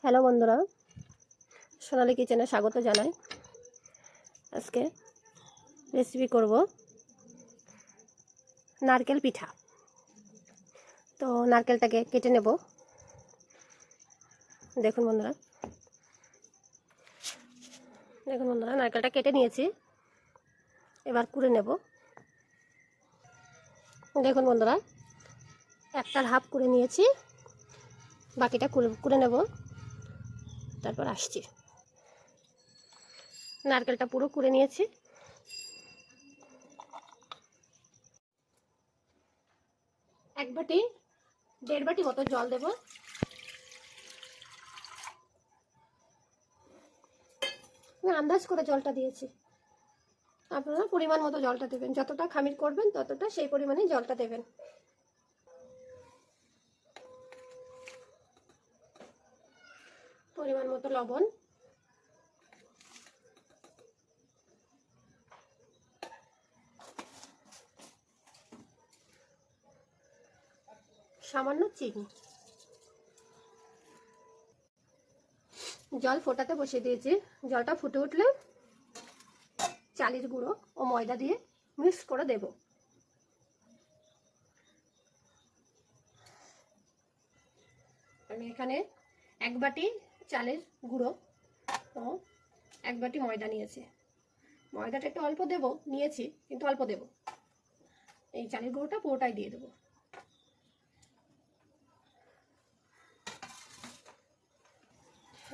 Hello বন্ধুরা, সোনালী কিচেনে স্বাগত জানাই। আজকে রেসিপি করব নারকেল পিঠা। তো নারকেলটাকে কেটে নেব। দেখুন বন্ধুরা নারকেলটা কেটে নিয়েছি, এবার কুড়ে নেব। দেখুন বন্ধুরা, একটার হাফ কুড়ে নিয়েছি, বাকিটা কুড়ে নেব, তারপর আসছি। নারকেলটা পুরো কুড়ে নিয়েছি। এক বাটি 1.5 বাটি মতো জল দেব। আন্দাজ করে জলটা দিয়েছি, আপনারা পরিমাণ মতো জলটা দেবেন। যতটা খামির করবেন ততটা সেই পরিমাণে জলটা দেবেন। পরিমাণ মতো লবণ, সামান্য চিনি। জল ফোটাতে বসিয়ে দিয়েছি। জলটা ফুটে উঠলে চালের গুঁড়ো ও ময়দা দিয়ে মিক্স করে দেব। আমি এখানে 1 বাটি চালের গুঁড়ো ও 1 বাটি ময়দা নিয়েছি। ময়দাটা একটু অল্প নিয়েছি, কিন্তু অল্প দেব। এই চালের গুঁড়োটা পুরোটাই দিয়ে দেবো।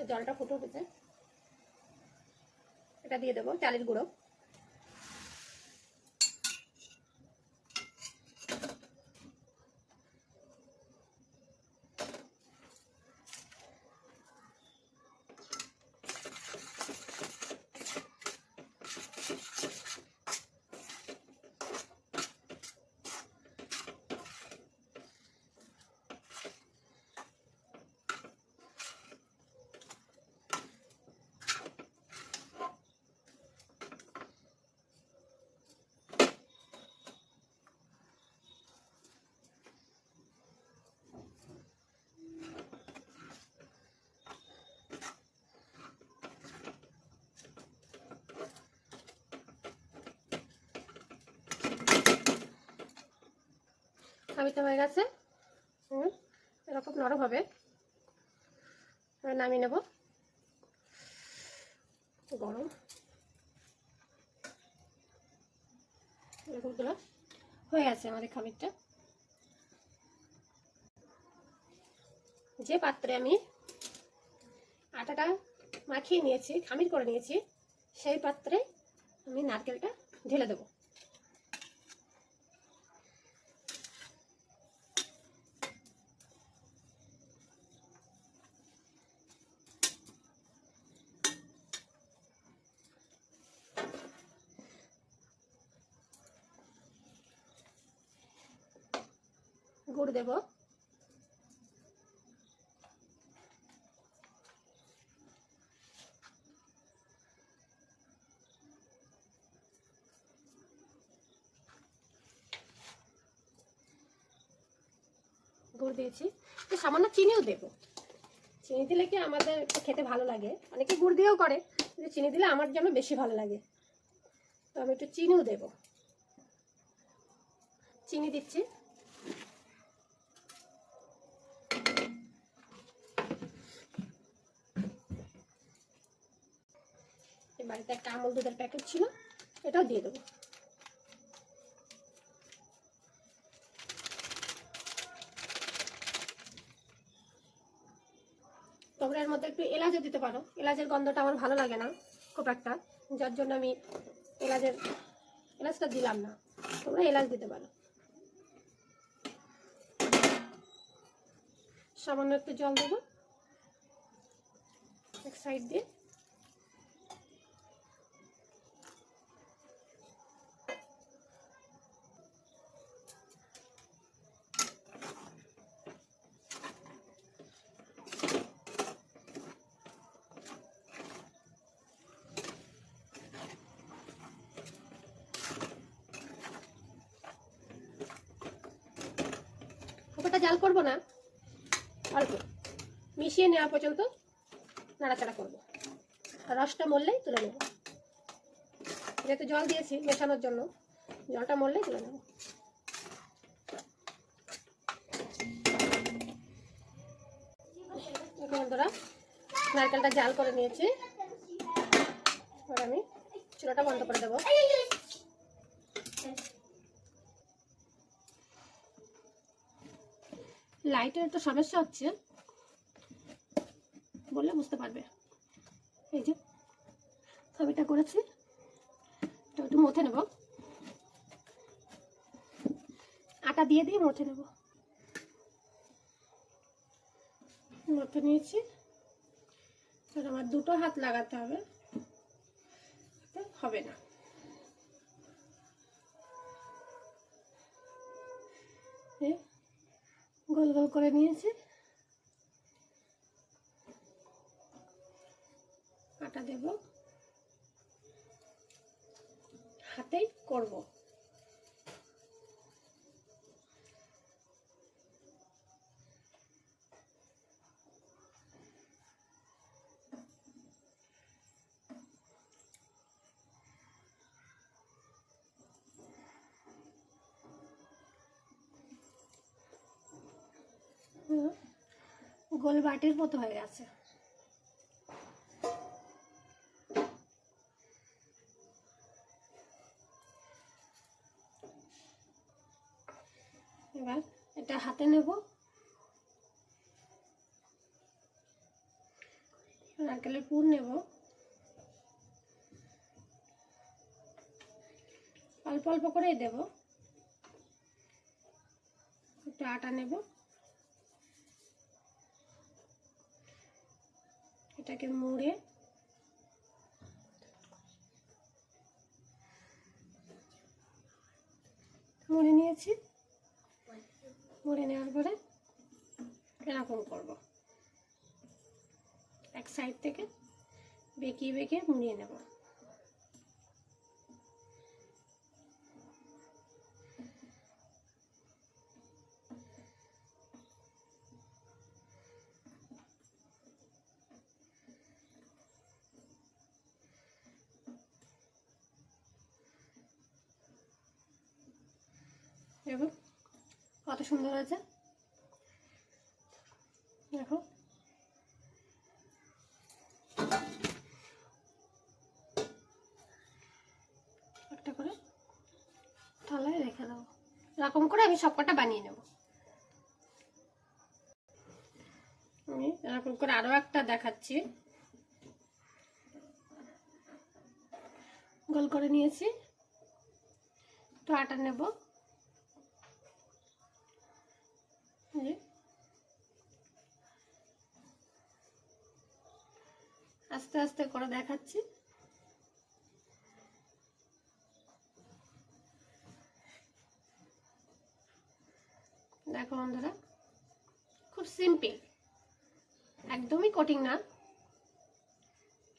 জলটা ফুটে উঠেছে, এটা দিয়ে দেবো চালের গুঁড়ো। খামিটা হয়ে গেছে, এরকম নরম হবে। নামিয়ে নেব। গরম এরকম করে হয়ে গেছে আমাদের খামিরটা। যে পাত্রে আমি আটাটা মাখিয়ে নিয়েছি, খামির করে নিয়েছি, সেই পাত্রে আমি নারকেলটা ঢেলে দেবো। গুড় দেব। গুড় দিয়েছি, তো সামান্য চিনিও দেব। চিনি দিলে কি আমাদের খেতে ভালো লাগে, অনেকে গুড় দিয়েও করে, কিন্তু চিনি দিলে আমার যেন বেশি ভালো লাগে, তো আমি একটু চিনিও দেব। চিনি দিচ্ছি। বাড়িতে একটা আমুল দুধের প্যাকেট ছিল, এটাও দিয়ে দেবো। তবে এর মধ্যে একটু এলাচও দিতে পারো। এলাচের গন্ধটা আমার ভালো লাগে না খুব একটা, যার জন্য আমি এলাচটা দিলাম না। তোমরা এলাচ দিতে পারো। সামান্য একটু জল দেবো এক সাইড দিয়ে। খুব একটা জাল করবো না, অল্প মিশিয়ে নেওয়া পর্যন্ত নাড়াচাড়া করব। রসটা মরলেই তুলে নেব, যেহেতু জল দিয়েছি মেশানোর জন্য, জলটা মরলেই তুলে নেব। বন্ধুরা নারকেলটা জাল করে নিয়েছি, এবার আমি চুলাটা বন্ধ করে দেবো। লাইটের একটু সমস্যা হচ্ছে বললে বুঝতে পারবে। এই যে ছবিটা করেছি, এটা একটু মথে নেব, আটা দিয়ে দিয়ে মথে নেব। মথে নিয়েছি, আমার দুটো হাত লাগাতে হবে, হবে না। গোল গোল করে নিয়েছি, আটা দেব, হাতেই করব। গোল বাটির মতো হয়ে গেছে। এবার এটা হাতে নেব, নারকেলের পুর নেব, অল্প অল্প করেই দেব। একটু আটা নেব, এটাকে মুড়ে মুড়ে নিয়েছি। মুড়ে নেওয়ার পরে এরকম করব, এক সাইড থেকে বেঁকিয়ে বেঁকিয়ে মুড়িয়ে নেব। দেখুন কত সুন্দর হয়েছে, দেখো। একটা করে থালায় রেখে দেবো, এরকম করে আমি সবকটা বানিয়ে নেব। আমি এরকম করে আরো একটা দেখাচ্ছি। গোল করে নিয়েছি, তো আটা নেব, আস্তে আস্তে করে দেখাচ্ছি। দেখো বন্ধুরা, খুব সিম্পল, একদমই কঠিন না,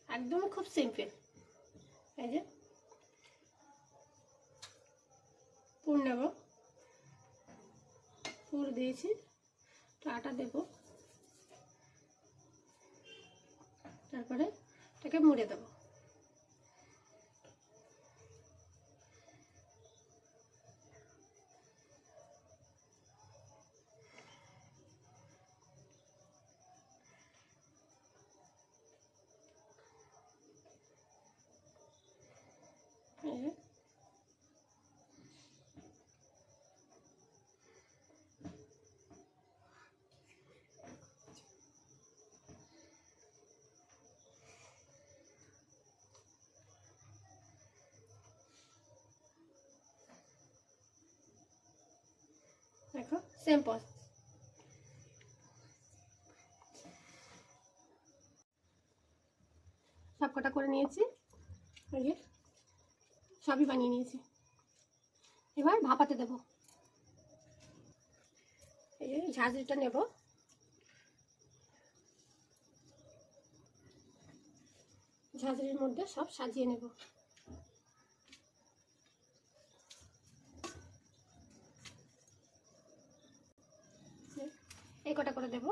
একদমই খুব সিম্পল। এই যে পুর নেব, পুর দিয়েছি, তো আটা দেব, তারপরে এটাকে মুড়ে দেব। দেখো সেম প্রসেস। সবকটা করে নিয়েছি, এই যে সবই বানিয়ে নিয়েছি। এবার ভাপাতে দেব। এই যে ঝাঁঝরিটা নেব, ঝাঁঝরির মধ্যে সব সাজিয়ে নেব। এই কটা করে দেব।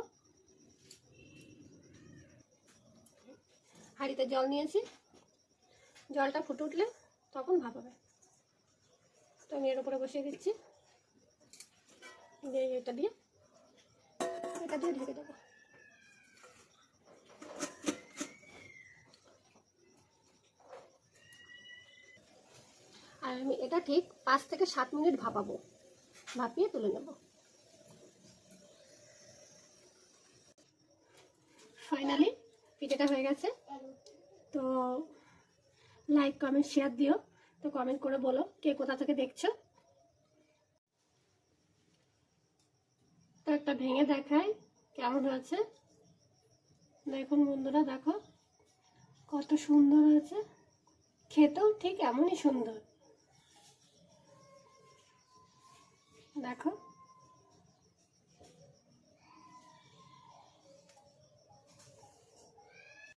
হাঁড়িতে জল নিয়েছি, জলটা ফুটে উঠলে তখন ভাপাবে। তো আমি এর উপরে বসিয়ে দিচ্ছি, দিয়ে এটা দিয়ে ঢেকে দেবো। আর আমি এটা ঠিক 5 থেকে 7 মিনিট ভাপাবো, ভাপিয়ে তুলে নেব। ফাইনালি পিঠাটা হয়ে গেছে। তো লাইক কমেন্ট শেয়ার দিও। তো কমেন্ট করে বলো কে কোথা থেকে দেখছো। তো একটা ভেঙে দেখাই কেমন হয়েছে। দেখুন বন্ধুরা, দেখো কত সুন্দর হয়েছে, খেতেও ঠিক এমনই সুন্দর। দেখো।